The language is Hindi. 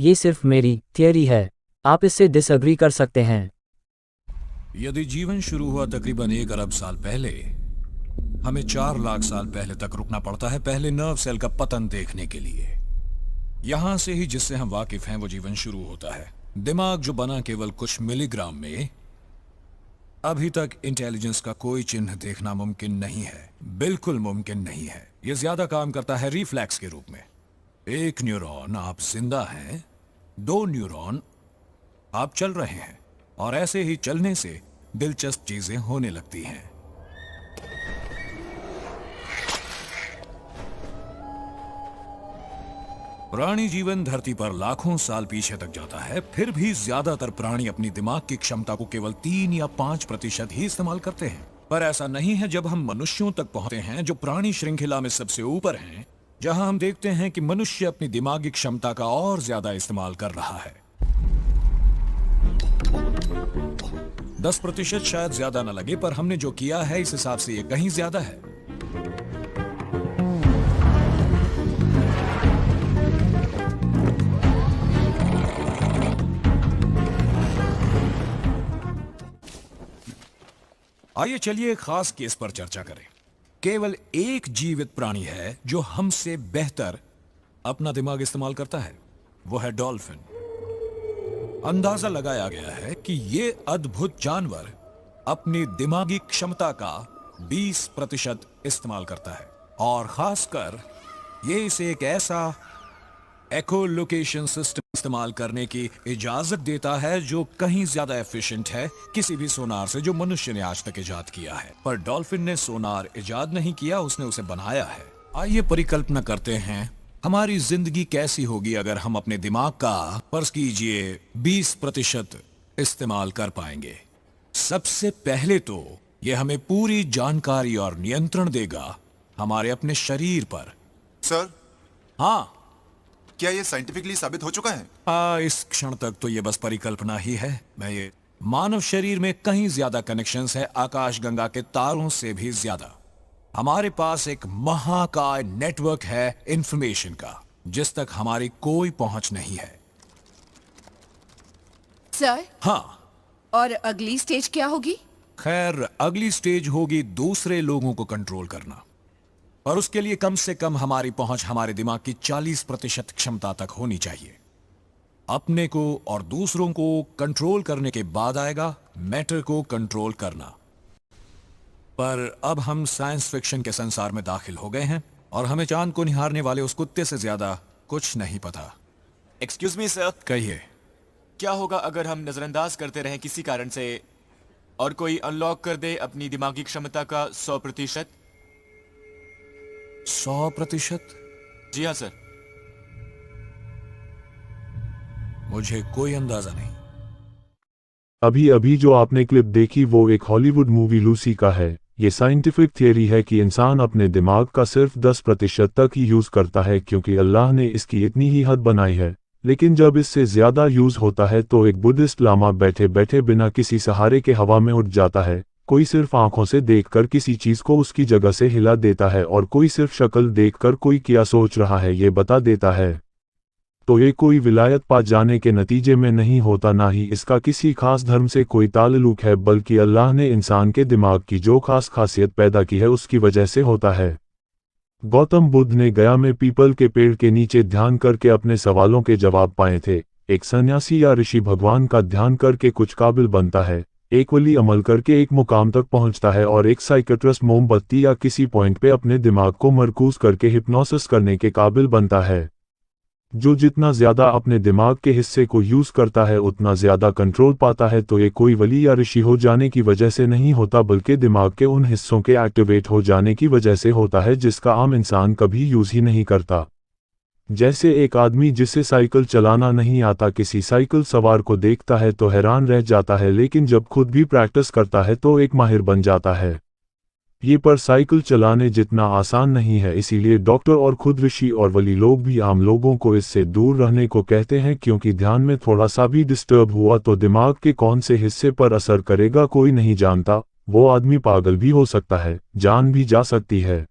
ये सिर्फ मेरी थियरी है, आप इससे डिसएग्री कर सकते हैं। यदि जीवन शुरू हुआ तकरीबन 1 अरब साल पहले, हमें 4 लाख साल पहले तक रुकना पड़ता है पहले नर्व सेल का पतन देखने के लिए। यहां से ही जिससे हम वाकिफ हैं वो जीवन शुरू होता है। दिमाग जो बना केवल कुछ मिलीग्राम में, अभी तक इंटेलिजेंस का कोई चिन्ह देखना मुमकिन नहीं है, बिल्कुल मुमकिन नहीं है। यह ज्यादा काम करता है रिफ्लेक्स के रूप में। एक न्यूरॉन आप जिंदा हैं, 2 न्यूरॉन आप चल रहे हैं, और ऐसे ही चलने से दिलचस्प चीजें होने लगती हैं। प्राणी जीवन धरती पर लाखों साल पीछे तक जाता है, फिर भी ज्यादातर प्राणी अपनी दिमाग की क्षमता को केवल 3 या 5% ही इस्तेमाल करते हैं। पर ऐसा नहीं है जब हम मनुष्यों तक पहुंचते हैं, जो प्राणी श्रृंखला में सबसे ऊपर हैं, जहां हम देखते हैं कि मनुष्य अपनी दिमागी क्षमता का और ज्यादा इस्तेमाल कर रहा है। 10% शायद ज्यादा न लगे, पर हमने जो किया है इस हिसाब से ये कहीं ज्यादा है। आइए चलिए एक खास केस पर चर्चा करें। केवल एक जीवित प्राणी है जो हमसे बेहतर अपना दिमाग इस्तेमाल करता है, वो है डॉल्फिन। अंदाजा लगाया गया है कि ये अद्भुत जानवर अपनी दिमागी क्षमता का 20% इस्तेमाल करता है, और खासकर ये इसे एक ऐसा एकोलोकेशन सिस्टम इस्तेमाल करने की इजाजत देता है जो कहीं ज्यादा एफिशिएंट है किसी भी सोनार से जो मनुष्य ने आज तक इजाद किया है। पर डॉल्फिन ने सोनार इजाद नहीं किया, उसने उसे बनाया है। आइए परिकल्पना करते हैं हमारी जिंदगी कैसी होगी अगर हम अपने दिमाग का फर्ज कीजिए 20% इस्तेमाल कर पाएंगे। सबसे पहले तो यह हमें पूरी जानकारी और नियंत्रण देगा हमारे अपने शरीर पर। सर, हाँ, क्या ये साइंटिफिकली साबित हो चुका है? इस क्षण तक तो ये बस परिकल्पना ही है। ये मानव शरीर में कहीं ज्यादा कनेक्शंस है, आकाश गंगा के तारों से भी ज्यादा। हमारे पास एक महाकाय नेटवर्क है इंफॉर्मेशन का, जिस तक हमारी कोई पहुंच नहीं है। सर, हाँ, और अगली स्टेज क्या होगी? खैर, अगली स्टेज होगी दूसरे लोगों को कंट्रोल करना, और उसके लिए कम से कम हमारी पहुंच हमारे दिमाग की 40% क्षमता तक होनी चाहिए। अपने को और दूसरों को कंट्रोल करने के बाद आएगा मैटर को कंट्रोल करना। पर अब हम साइंस फिक्शन के संसार में दाखिल हो गए हैं, और हमें चांद को निहारने वाले उस कुत्ते से ज्यादा कुछ नहीं पता। एक्सक्यूज मी सर, कहिए। क्या होगा अगर हम नजरअंदाज करते रहें किसी कारण से, और कोई अनलॉक कर दे अपनी दिमागी क्षमता का 100%? 100%? जी हाँ सर। मुझे कोई अंदाजा नहीं। अभी अभी जो आपने क्लिप देखी वो एक हॉलीवुड मूवी लूसी का है। ये साइंटिफिक थियरी है कि इंसान अपने दिमाग का सिर्फ 10% तक ही यूज करता है, क्योंकि अल्लाह ने इसकी इतनी ही हद बनाई है। लेकिन जब इससे ज्यादा यूज होता है तो एक बुद्धिस्ट लामा बैठे बैठे बिना किसी सहारे के हवा में उड़ जाता है। कोई सिर्फ आंखों से देखकर किसी चीज को उसकी जगह से हिला देता है, और कोई सिर्फ शक्ल देखकर कोई क्या सोच रहा है ये बता देता है। तो ये कोई विलायत पा जाने के नतीजे में नहीं होता, ना ही इसका किसी खास धर्म से कोई ताल्लुक है, बल्कि अल्लाह ने इंसान के दिमाग की जो खास खासियत पैदा की है उसकी वजह से होता है। गौतम बुद्ध ने गया में पीपल के पेड़ के नीचे ध्यान करके अपने सवालों के जवाब पाए थे। एक सन्यासी या ऋषि भगवान का ध्यान करके कुछ काबिल बनता है, एक वली अमल करके एक मुकाम तक पहुंचता है, और एक साइकेट्रिस्ट मोमबत्ती या किसी पॉइंट पे अपने दिमाग को मरकूज करके हिप्नोसिस करने के काबिल बनता है। जो जितना ज्यादा अपने दिमाग के हिस्से को यूज करता है उतना ज्यादा कंट्रोल पाता है। तो ये कोई वली या ऋषि हो जाने की वजह से नहीं होता, बल्कि दिमाग के उन हिस्सों के एक्टिवेट हो जाने की वजह से होता है जिसका आम इंसान कभी यूज ही नहीं करता। जैसे एक आदमी जिसे साइकिल चलाना नहीं आता किसी साइकिल सवार को देखता है तो हैरान रह जाता है, लेकिन जब खुद भी प्रैक्टिस करता है तो एक माहिर बन जाता है। ये पर साइकिल चलाने जितना आसान नहीं है, इसीलिए डॉक्टर और खुद ऋषि और वली लोग भी आम लोगों को इससे दूर रहने को कहते हैं, क्योंकि ध्यान में थोड़ा सा भी डिस्टर्ब हुआ तो दिमाग के कौन से हिस्से पर असर करेगा कोई नहीं जानता। वो आदमी पागल भी हो सकता है, जान भी जा सकती है।